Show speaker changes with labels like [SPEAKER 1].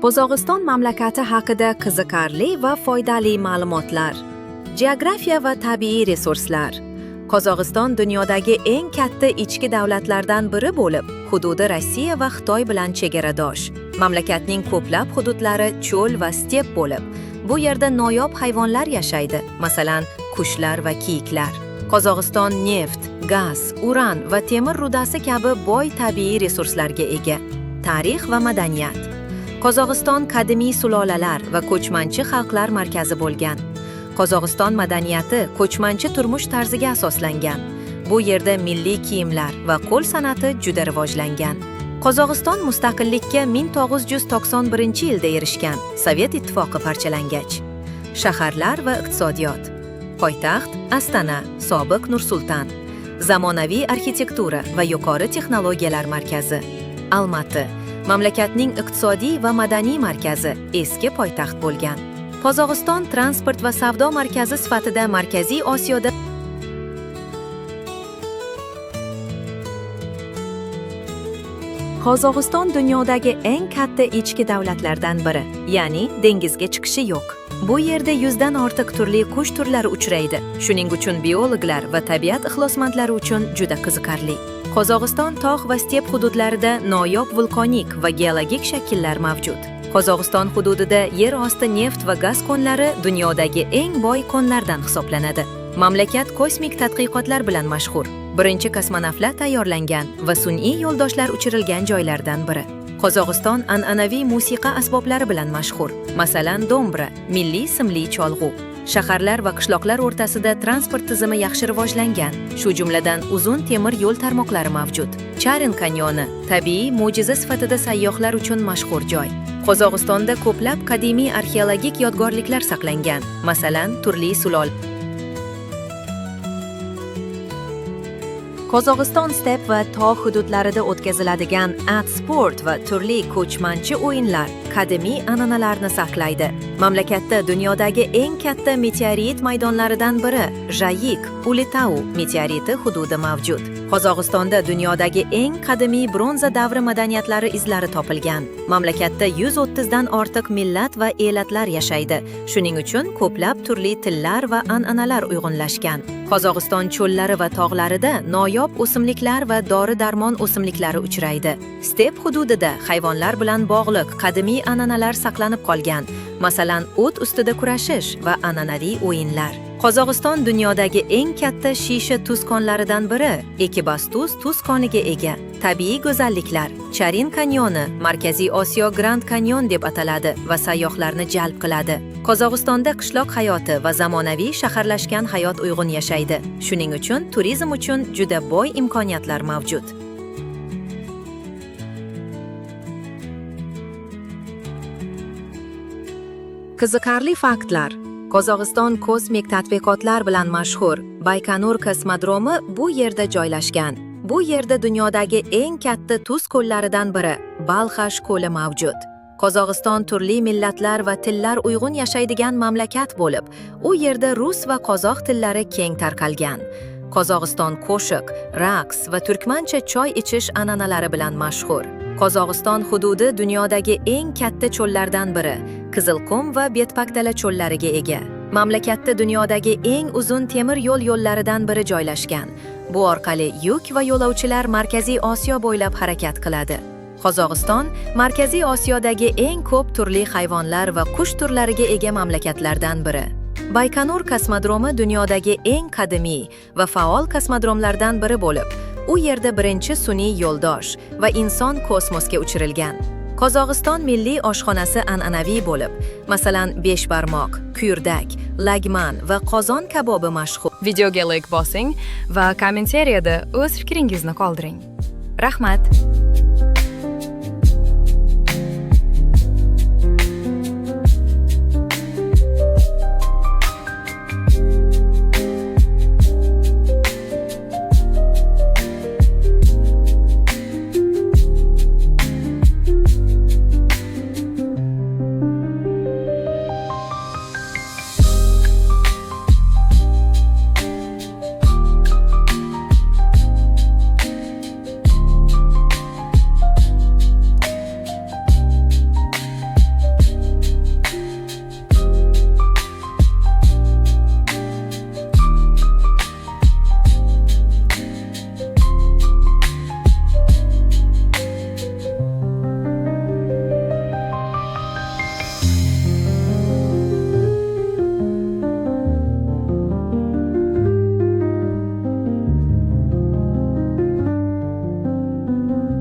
[SPEAKER 1] Qozog'iston mamlakati haqida qiziqarli va foydali ma'lumotlar. Geografiya va tabiiy resurslar. Qozog'iston dunyodagi eng katta ichki davlatlardan biri bo'lib, hududi Rossiya va Xitoy bilan chegaradosh. Mamlakatning ko'plab hududlari cho'l va step bo'lib, bu yerda noyob hayvonlar yashaydi, masalan, qushlar va kiyiklar. Qozog'iston neft, gaz, uran va temir rudasi kabi boy tabiiy resurslarga ega. Tarix va madaniyat. Qozog'iston qadimiy sulolalar va ko'chmanchi xalqlar markazi bo'lgan. Qozog'iston madaniyati ko'chmanchi turmush tarziga asoslangan. Bu yerda milliy kiyimlar va qo'l san'ati juda rivojlangan. Qozog'iston mustaqillikka 1991-yilda erishgan, Sovet ittifoqi parchalangach. Shaharlar va iqtisodiyot. Poytaxt Astana, sobiq Nur-Sulton. Zamonaviy arxitektura va yuqori texnologiyalar markazi. Almaty, mamlakatning iqtisodiy va madaniy markazi, eski poytaxt bo'lgan. Qozog'iston transport va savdo markazi sifatida Markaziy Osiyoda Qozog'iston dunyodagi eng katta ichki davlatlardan biri, ya'ni dengizga chiqishi yo'q. Bu yerda 100 dan ortiq turli qush turlari uchraydi. Shuning uchun biologlar va tabiat ixlosmandlari uchun juda qiziqarli. Qozog'iston tog' va step hududlarida noyob vulqonik va geologik shakllar mavjud. Qozog'iston hududida yer osti neft va gaz konlari dunyodagi eng boy konlardan hisoblanadi. Mamlakat kosmik tadqiqotlar bilan mashhur. Birinchi kosmonavtlar tayyorlangan va sun'iy yo'ldoshlar uchirilgan joylardan biri. Qozog'iston an'anaviy musiqa asboblari bilan mashhur. Masalan, dombra, milliy simli cholg'u. Shaharlar va qishloqlar o'rtasida transport tizimi yaxshi rivojlangan, shu jumladan uzun temir yo'l tarmoqlari mavjud. Charin kanyoni tabiiy mo'jiza sifatida sayyohlar uchun mashhur joy. Qozog'istonda ko'plab qadimiy arxeologik yodgorliklar saqlangan, masalan, turli sulol. Qozog'iston step va tog' hududlarida o'tkaziladigan sport va turli ko'chmanchi o'yinlar qadimiy an'analarni saqlaydi. Mamlakatda dunyodagi eng katta meteorit maydonlaridan biri Jayik Ulitau meteoriti hududi mavjud. Qozog'istonda dunyodagi eng qadimiy bronza davri madaniyatlari izlari topilgan. Mamlakatda 130 dan ortiq millat va elatlar yashaydi. Shuning uchun ko'plab turli tillar va an'analar uyg'unlashgan. Qozog'iston cho'llari va tog'larida noyob o'simliklar va dori-darmon o'simliklari uchraydi. Step hududida hayvonlar bilan bog'liq qadimiy an'analar saqlanib qolgan. Masalan, o't ustida kurashish va an'anaviy o'yinlar. Qozog'iston dunyodagi eng katta shisha tuz konlaridan biri, Ekibastuz tuz koniga ega. Tabiiy go'zalliklar. Charin kanyoni Markaziy Osiyo Grand Kanyon deb ataladi va sayyohlarni jalb qiladi. Qozog'istonda qishloq hayoti va zamonaviy shaharlashgan hayot uyg'un yashaydi. Shuning uchun turizm uchun juda boy imkoniyatlar mavjud. Qiziqarli faktlar. Qozog'iston kosmik tadqiqotlar bilan mashhur. Baykonur kosmodromi bu yerda joylashgan. Bu yerda dunyodagi eng katta tuz ko'llaridan biri, Balxash ko'li mavjud. Qozog'iston turli millatlar va tillar uyg'un yashaydigan mamlakat bo'lib, u yerda rus va qozoq tillari keng tarqalgan. Qozog'iston qo'shiq, raqs va turkmancha choy ichish an'analari bilan mashhur. Qozog'iston hududi dunyodagi eng katta cho'llardan biri, Qizilqum va Betpakdala cho'llariga ega. Mamlakatda dunyodagi eng uzun temir yo'l yo'llaridan biri joylashgan. Bu orqali yuk va yo'lovchilar Markaziy Osiyo bo'ylab harakat qiladi. Qozog'iston Markaziy Osiyodagi eng ko'p turli hayvonlar va qush turlariga ega mamlakatlardan biri. Baykonur kosmodromi dunyodagi eng qadimiy va faol kosmodromlardan biri bo'lib, u yerda birinchi sun'iy yo'ldosh va inson kosmosga uchirilgan. Qozog'iston milliy oshxonasi an'anaviy bo'lib, masalan, besh barmoq, kuyurdak, lagman va qozon kabobi mashhur.
[SPEAKER 2] Videoga like bosing va kommentariyada o'z fikringizni qoldiring. Rahmat!